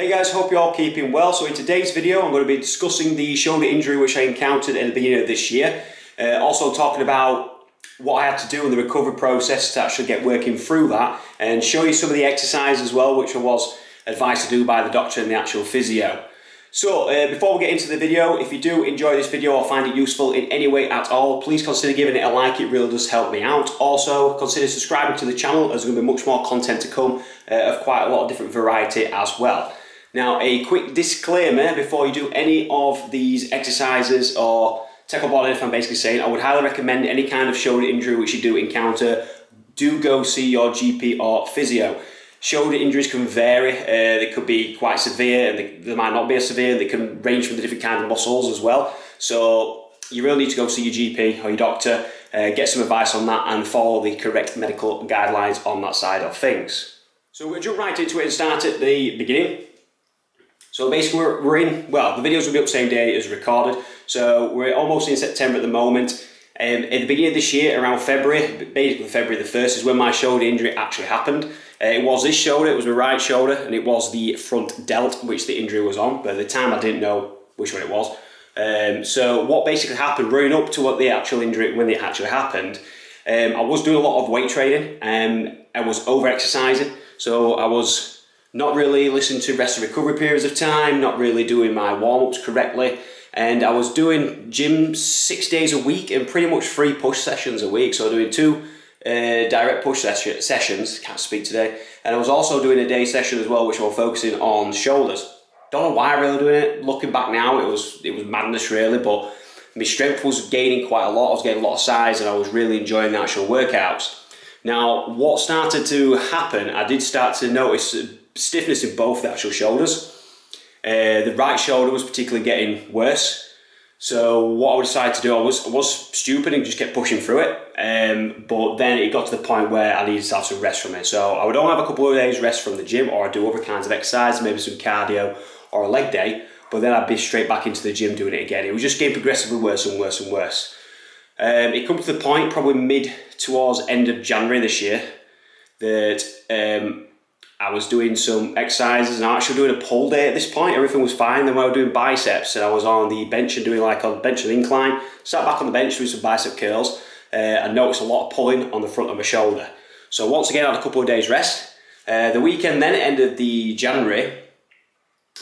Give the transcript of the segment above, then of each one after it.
Hey guys, hope you're all keeping well. So in today's video I'm going to be discussing the shoulder injury which I encountered at the beginning of this year. Also talking about what I had to do in the recovery process to actually get working through that, and show you some of the exercises as well which I was advised to do by the doctor and the actual physio. So before we get into the video, if you do enjoy this video or find it useful in any way at all, please consider giving it a like. It really does help me out. Also consider subscribing to the channel, as there's going to be much more content to come of quite a lot of different variety as well. Now, a quick disclaimer before you do any of these exercises or take up on anything I'm basically saying, I would highly recommend any kind of shoulder injury which you do encounter, do go see your GP or physio. Shoulder injuries can vary, they could be quite severe and they might not be as severe, they can range from the different kind of muscles as well. So you really need to go see your GP or your doctor, get some advice on that and follow the correct medical guidelines on that side of things. So we'll jump right into it and start at the beginning. So basically we're in, well, the videos will be up same day as recorded, so we're almost in September at the moment. At the beginning of this year, around February, basically February the 1st is when my shoulder injury actually happened. It was this shoulder, it was my right shoulder, and it was the front delt which the injury was on, but at the time I didn't know which one it was. So what basically happened, running up to what the actual injury, when it actually happened, I was doing a lot of weight training, I was over-exercising, so I was not really listening to rest and recovery periods of time, not really doing my warm-ups correctly, and I was doing gym 6 days a week and pretty much 3 push sessions a week. So doing 2 direct push sessions, can't speak today, and I was also doing a day session as well which I was focusing on shoulders. Don't know why I really doing it, looking back now it was madness really, but my strength was gaining quite a lot, I was getting a lot of size and I was really enjoying the actual workouts. Now what started to happen, I did start to notice stiffness in both the actual shoulders. The right shoulder was particularly getting worse. So what I decided to do, I was stupid and just kept pushing through it. But then it got to the point where I needed to have some rest from it. So I would only have a couple of days rest from the gym, or I'd do other kinds of exercise, maybe some cardio or a leg day. But then I'd be straight back into the gym doing it again. It was just getting progressively worse and worse and worse. It come to the point, probably mid towards end of January this year, that I was doing some exercises and I was actually doing a pull day at this point. Everything was fine. Then I was doing biceps and I was on the bench and doing like a bench and incline. Sat back on the bench doing some bicep curls. I noticed a lot of pulling on the front of my shoulder. So once again, I had a couple of days rest. The weekend then, end of the January,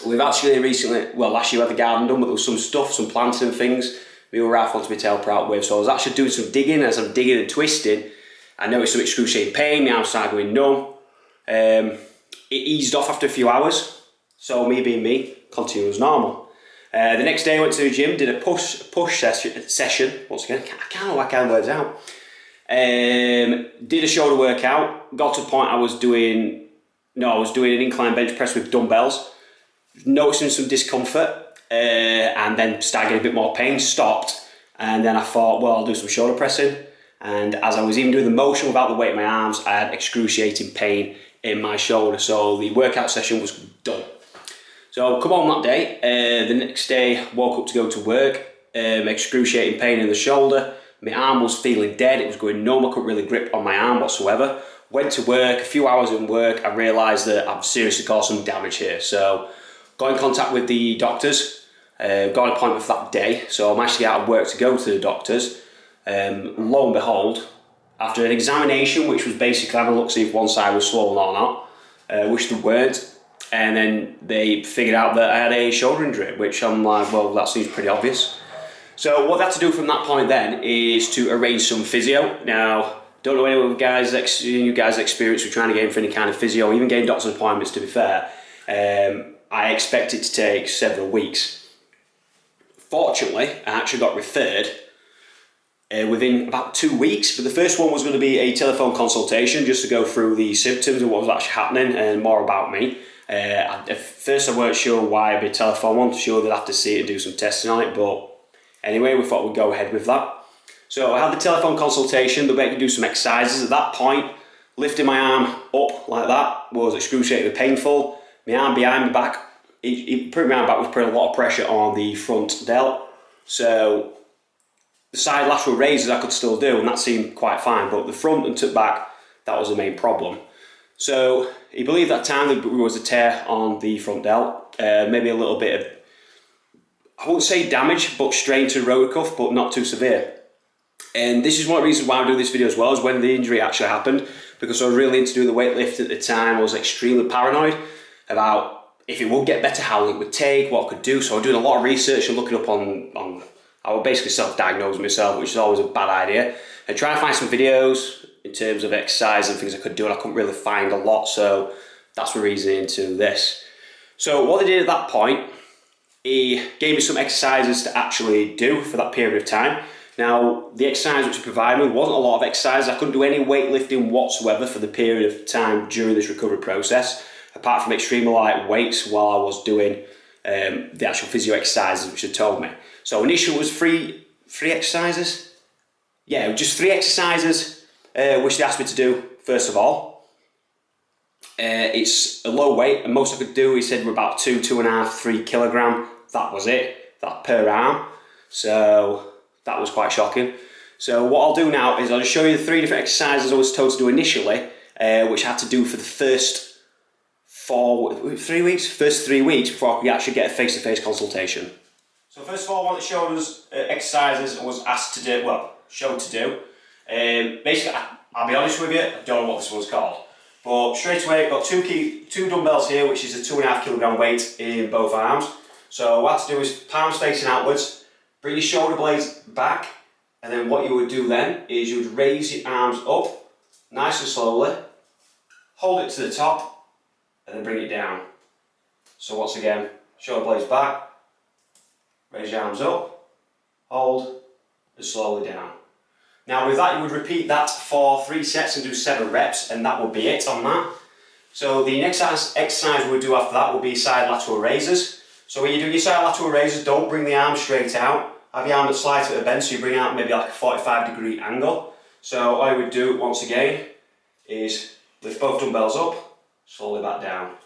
we've actually recently, well last year we had the garden done, but there was some stuff, some planting and things we were out onto my tail proud with. So I was actually doing some digging. As I'm digging and twisting, I noticed some excruciating pain. My arms started going numb. It eased off after a few hours, so me being me, continued as normal. The next day I went to the gym, did a push session, once again, I can't work out words out. Did a shoulder workout, got to the point I was doing an incline bench press with dumbbells, noticing some discomfort, and then started getting a bit more pain, stopped, and then I thought, well, I'll do some shoulder pressing, and as I was even doing the motion without the weight in my arms, I had excruciating pain in my shoulder, so the workout session was done. So come on that day, the next day woke up to go to work, excruciating pain in the shoulder, my arm was feeling dead, it was going numb, I couldn't really grip on my arm whatsoever. Went to work, a few hours in work, I realised that I've seriously caused some damage here, so got in contact with the doctors, got an appointment for that day, so I'm actually out of work to go to the doctors. Lo and behold, after an examination, which was basically having a look to see if one side was swollen or not, which they weren't, and then they figured out that I had a shoulder injury, which I'm like, well, that seems pretty obvious. So what they had to do from that point then is to arrange some physio. Now, don't know any of you guys' experience with trying to get in for any kind of physio, or even getting doctor's appointments, to be fair. I expect it to take several weeks. Fortunately, I actually got referred within about 2 weeks, but the first one was going to be a telephone consultation just to go through the symptoms and what was actually happening and more about me. At first I weren't sure why it'd be a telephone one, sure they'd have to see it and do some testing on it, but anyway we thought we'd go ahead with that. So I had the telephone consultation, they made me do some exercises. At that point, lifting my arm up like that was excruciatingly painful. My arm behind my back, putting my arm back was putting a lot of pressure on the front delt, so the side lateral raises I could still do and that seemed quite fine, but the front and to back, that was the main problem. So he believed at the time there was a tear on the front delt, maybe a little bit of, I won't say damage, but strain to the rotor cuff, but not too severe. And this is one of the reasons why I'm doing this video as well, is when the injury actually happened, because I was really into doing the weightlifting at the time. I was extremely paranoid about if it would get better, how long it would take, what I could do. So I was doing a lot of research and looking up on I would basically self-diagnose myself, which is always a bad idea, and try and find some videos in terms of exercise and things I could do, and I couldn't really find a lot, so that's the reason into this. So what they did at that point, he gave me some exercises to actually do for that period of time. Now, the exercise which he provided me wasn't a lot of exercise. I couldn't do any weightlifting whatsoever for the period of time during this recovery process, apart from extremely light weights while I was doing the actual physio exercises which they told me. So initially it was three exercises. Yeah, just 3 exercises which they asked me to do first of all. It's a low weight, and most I could do, he said, were about 2.5, 3 kilogram. That was it, that per arm. So that was quite shocking. So what I'll do now is I'll just show you the 3 different exercises I was told to do initially, which I had to do for the first 3 weeks before I could actually get a face-to-face consultation. So first of all, what it showed us exercises I was asked to do, well, showed to do. Basically, I'll be honest with you, I don't know what this one's called. But straight away, I've got two dumbbells here, which is a 2.5 kilogram weight in both arms. So what I have to do is palms facing outwards, bring your shoulder blades back, and then what you would do then is you would raise your arms up, nice and slowly, hold it to the top, and then bring it down. So once again, shoulder blades back, raise your arms up, hold, and slowly down. Now with that, you would repeat that for 3 sets and do 7 reps, and that would be it on that. So the next exercise we'll do after that will be side lateral raises. So when you do your side lateral raises, don't bring the arm straight out. Have your arm at slight at a bend, so you bring out maybe like a 45-degree angle. So all you would do, once again, is lift both dumbbells up, slowly back down.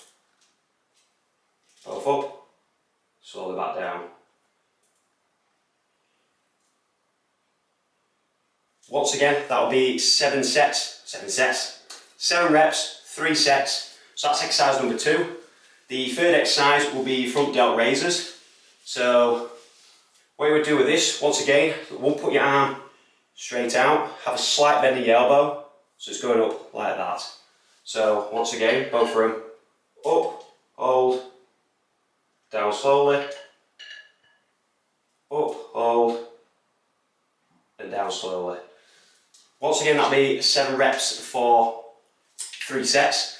Both up, slowly back down. Once again, that'll be 7 reps, 3 sets. So that's exercise number 2. The third exercise will be front delt raises. So what you would do with this, once again, won't put your arm straight out, have a slight bend in your elbow, so it's going up like that. So once again, both of them, up, hold, down slowly, up, hold, and down slowly. Once again, that'll be 7 reps for 3 sets.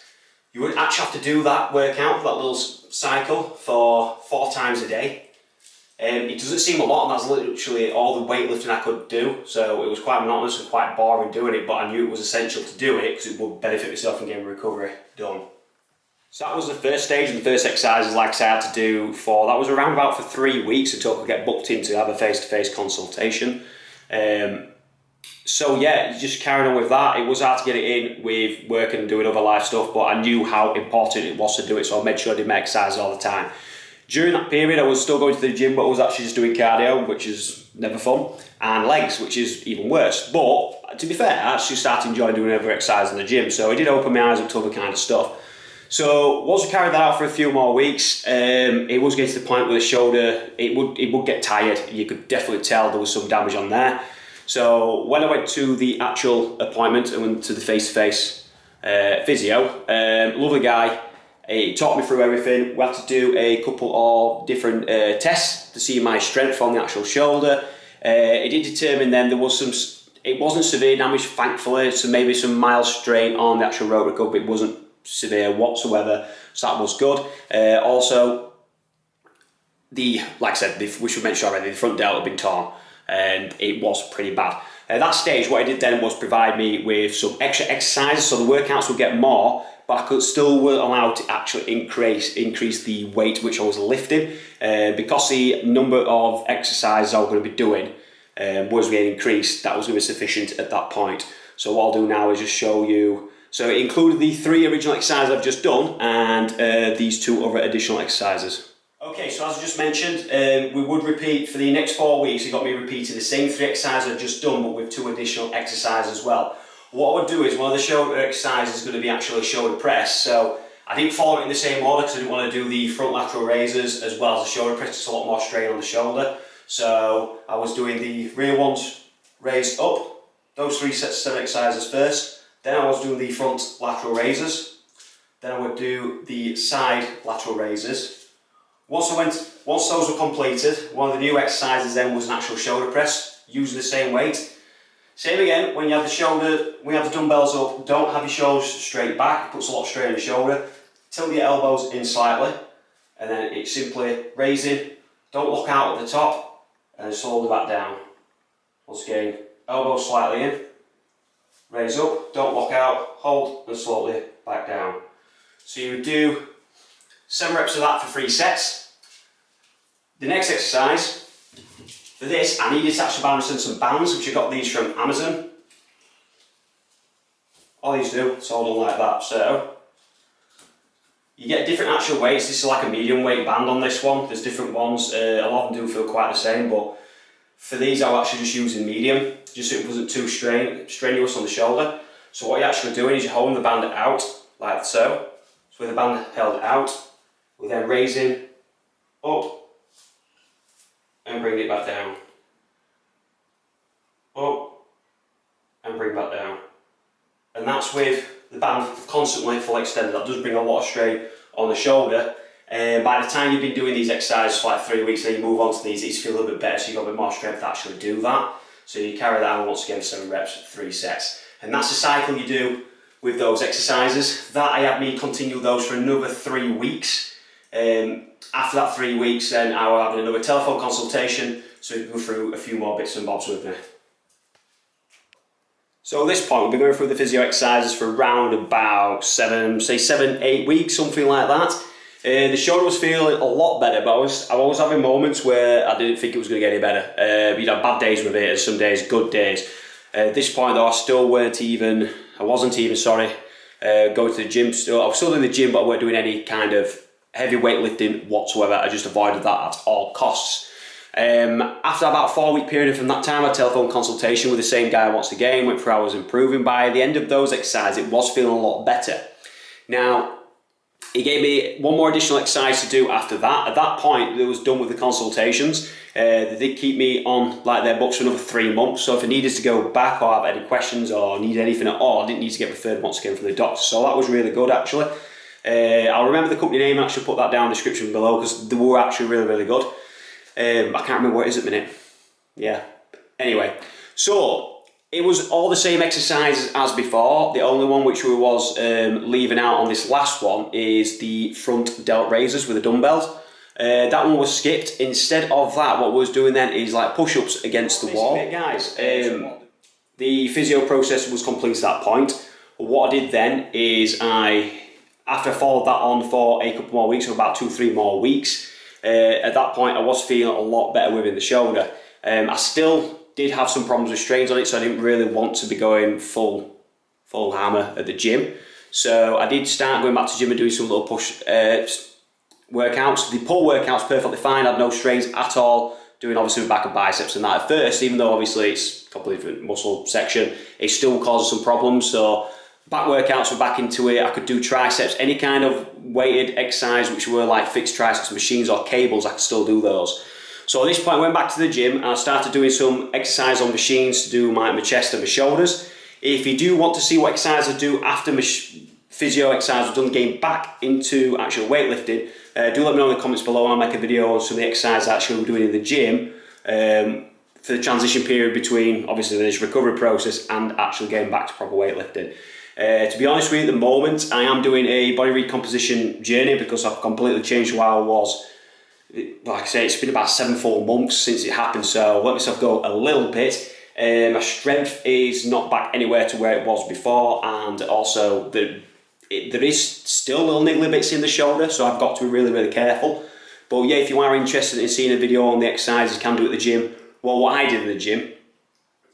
You would actually have to do that workout, that little cycle, for 4 times a day. It doesn't seem a lot, and that's literally all the weightlifting I could do, so it was quite monotonous and quite boring doing it, but I knew it was essential to do it because it would benefit myself in getting recovery done. So that was the first stage, and the first exercises, like I said, I had to do that was around about for 3 weeks until I could get booked in to have a face-to-face consultation. So yeah, just carrying on with that. It was hard to get it in with work and doing other life stuff, but I knew how important it was to do it, so I made sure I did my exercises all the time. During that period, I was still going to the gym, but I was actually just doing cardio, which is never fun, and legs, which is even worse. But to be fair, I actually started enjoying doing other exercise in the gym, so it did open my eyes up to other kind of stuff. So once I carried that out for a few more weeks, it was getting to the point where the shoulder, it would get tired. You could definitely tell there was some damage on there. So when I went to the actual appointment and went to the face-to-face physio, lovely guy, he talked me through everything. We had to do a couple of different tests to see my strength on the actual shoulder. It did determine then there was it wasn't severe damage, thankfully, so maybe some mild strain on the actual rotor cuff. It wasn't severe whatsoever, so that was good. Also, like I said, which we mentioned already, the front delt had been torn, and it was pretty bad. At that stage, what I did then was provide me with some extra exercises, so the workouts would get more, but I could still were allowed to actually increase the weight which I was lifting, because the number of exercises I was going to be doing was getting increased. That was going to be sufficient at that point. So what I'll do now is just show you. So it included the 3 original exercises I've just done and these 2 other additional exercises. Okay, so as I just mentioned, we would repeat for the next 4 weeks. You got me repeating the same 3 exercises I've just done, but with 2 additional exercises as well. What I would do is one of the shoulder exercises is going to be actually a shoulder press. So I didn't follow it in the same order because I didn't want to do the front lateral raises as well as the shoulder press. It's a lot more strain on the shoulder. So I was doing the rear ones raised up, those 3 sets of 7 exercises first. Then I was doing the front lateral raises. Then I would do the side lateral raises. Once those were completed, one of the new exercises then was an actual shoulder press using the same weight. Same again, when you have the dumbbells up, don't have your shoulders straight back, it puts a lot of strain on the shoulder. Tilt your elbows in slightly, and then it's simply raising, don't look out at the top, and slowly back down. Once again, elbows slightly in, raise up, don't lock out, hold, and slowly back down. So you would do 7 reps of that for 3 sets. The next exercise, for this, I needed to actually balance in some bands, which I got these from Amazon. All these do, it's all done like that. So you get different actual weights. This is like a medium weight band on this one. There's different ones. A lot of them do feel quite the same, but for these I was actually just using medium, just so it wasn't too strenuous on the shoulder. So what you're actually doing is you're holding the band out like so. So with the band held out, we're then raising up and bring it back down. Up and bring back down. And that's with the band constantly full extended. That does bring a lot of strain on the shoulder. And by the time you've been doing these exercises for like 3 weeks, then you move on to these, it's feel a little bit better, so you've got a bit more strength to actually do that. So you carry that on once again, 7 reps, 3 sets. And that's the cycle you do with those exercises. That I had me continue those for another 3 weeks. After that 3 weeks, then I will have another telephone consultation so we can go through a few more bits and bobs with me. So at this point, we'll be going through the physio exercises for around about 7, 8 weeks, something like that. The shoulder was feeling a lot better, but I was having moments where I didn't think it was going to get any better. You'd have bad days with it, and some days good days. At this point, though, I wasn't even going to the gym. I was still in the gym, but I weren't doing any kind of heavy weightlifting whatsoever. I just avoided that at all costs. After about a 4-week period from that time, I had a telephone consultation with the same guy once again, went through how I was improving. By the end of those exercises, it was feeling a lot better. Now, he gave me one more additional exercise to do after that. At that point, it was done with the consultations. They did keep me on like their books for another 3 months. So if I needed to go back or have any questions or need anything at all, I didn't need to get referred once again from the doctor. So that was really good, actually. I'll remember the company name and actually put that down in the description below because they were actually really, really good. I can't remember what it is at the minute. Yeah. Anyway, so it was all the same exercises as before. The only one which we was leaving out on this last one is the front delt raises with the dumbbells. That one was skipped. Instead of that, what we was doing then is like push-ups against the wall. Guys, the physio process was complete at that point. What I did then is after I followed that on for a couple more weeks, or about 2-3 more weeks, at that point I was feeling a lot better within the shoulder. I still did have some problems with strains on it, so I didn't really want to be going full hammer at the gym. So I did start going back to the gym and doing some little push workouts. The pull workouts perfectly fine, I had no strains at all, doing obviously back and biceps and that at first, even though obviously it's a completely different muscle section, it still causes some problems. So back workouts were back into it. I could do triceps, any kind of weighted exercise which were like fixed triceps machines or cables, I could still do those. So at this point I went back to the gym and I started doing some exercise on machines to do my chest and my shoulders. If you do want to see what exercise I do after my physio exercise I've done getting back into actual weightlifting, do let me know in the comments below and I'll make a video on some of the exercises I actually doing in the gym for the transition period between obviously this recovery process and actually getting back to proper weightlifting. To be honest with you, at the moment I am doing a body recomposition journey because I've completely changed who I was. Like I say, it's been about 7 full months since it happened, so let myself go a little bit. My strength is not back anywhere to where it was before, and also there is still little niggly bits in the shoulder, so I've got to be really, really careful. But yeah, if you are interested in seeing a video on the exercises you can do at the gym, well, what I did in the gym,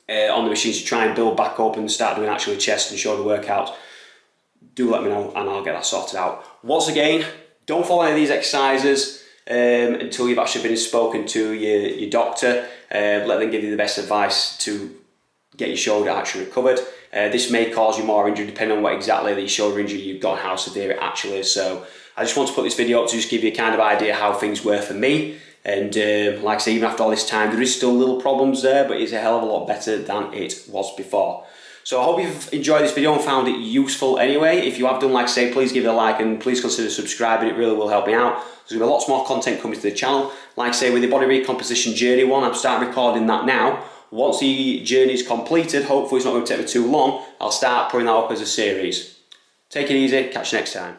on the machines to try and build back up and start doing actually chest and shoulder workouts, do let me know and I'll get that sorted out. Once again, don't follow any of these exercises until you've actually been spoken to your doctor. Let them give you the best advice to get your shoulder actually recovered. This may cause you more injury depending on what exactly the shoulder injury you've got and how severe it actually is. So I just want to put this video up to just give you a kind of idea how things were for me. And like I say, even after all this time, there is still little problems there, but it's a hell of a lot better than it was before. So I hope you've enjoyed this video and found it useful anyway. If you have done, like I say, please give it a like and please consider subscribing. It really will help me out. There's going to be lots more content coming to the channel. Like I say, with the body recomposition journey one, I'm starting recording that now. Once the journey is completed, hopefully it's not going to take me too long, I'll start putting that up as a series. Take it easy, catch you next time.